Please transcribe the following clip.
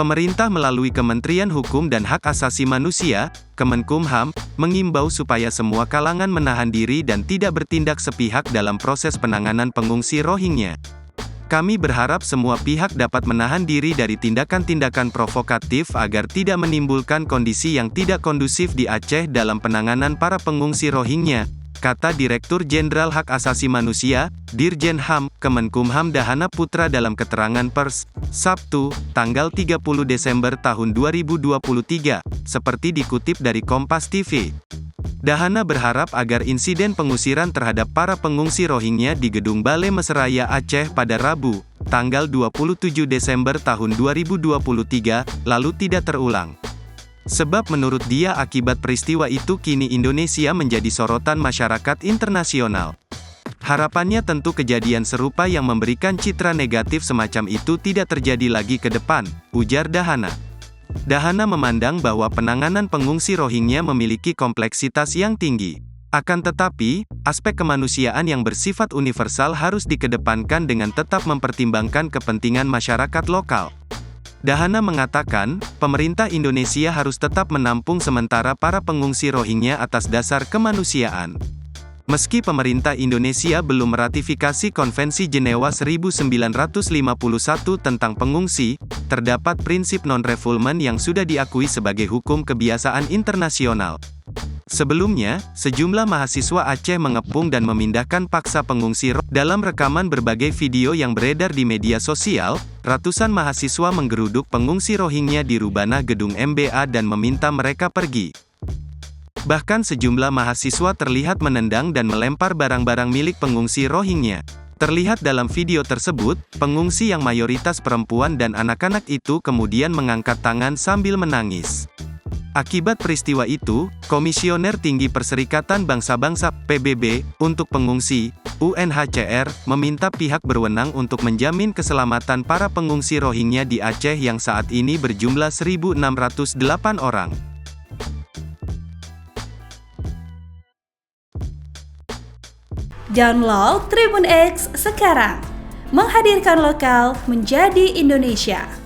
Pemerintah melalui Kementerian Hukum dan Hak Asasi Manusia, Kemenkumham, mengimbau supaya semua kalangan menahan diri dan tidak bertindak sepihak dalam proses penanganan pengungsi Rohingya. Kami berharap semua pihak dapat menahan diri dari tindakan-tindakan provokatif agar tidak menimbulkan kondisi yang tidak kondusif di Aceh dalam penanganan para pengungsi Rohingya, kata Direktur Jenderal Hak Asasi Manusia, Dirjen HAM, Kemenkumham Dahana Putra dalam keterangan pers, Sabtu, tanggal 30 Desember tahun 2023, seperti dikutip dari Kompas TV. Dahana berharap agar insiden pengusiran terhadap para pengungsi Rohingya di Gedung Balai Mesraya Aceh pada Rabu, tanggal 27 Desember tahun 2023, lalu tidak terulang. Sebab menurut dia akibat peristiwa itu kini Indonesia menjadi sorotan masyarakat internasional. Harapannya tentu kejadian serupa yang memberikan citra negatif semacam itu tidak terjadi lagi ke depan, ujar Dahana. Dahana memandang bahwa penanganan pengungsi Rohingya memiliki kompleksitas yang tinggi. Akan tetapi, aspek kemanusiaan yang bersifat universal harus dikedepankan dengan tetap mempertimbangkan kepentingan masyarakat lokal. Dahana mengatakan, pemerintah Indonesia harus tetap menampung sementara para pengungsi Rohingya atas dasar kemanusiaan. Meski pemerintah Indonesia belum meratifikasi Konvensi Jenewa 1951 tentang pengungsi, terdapat prinsip non-refoulement yang sudah diakui sebagai hukum kebiasaan internasional. Sebelumnya, sejumlah mahasiswa Aceh mengepung dan memindahkan paksa pengungsi Rohingya. Dalam rekaman berbagai video yang beredar di media sosial, ratusan mahasiswa menggeruduk pengungsi Rohingya di Rubana gedung MBA dan meminta mereka pergi. Bahkan sejumlah mahasiswa terlihat menendang dan melempar barang-barang milik pengungsi Rohingya. Terlihat dalam video tersebut, pengungsi yang mayoritas perempuan dan anak-anak itu kemudian mengangkat tangan sambil menangis. Akibat peristiwa itu, Komisioner Tinggi Perserikatan Bangsa-Bangsa (PBB) untuk pengungsi, UNHCR, meminta pihak berwenang untuk menjamin keselamatan para pengungsi Rohingya di Aceh yang saat ini berjumlah 1.608 orang. Download Tribun X sekarang, menghadirkan lokal menjadi Indonesia.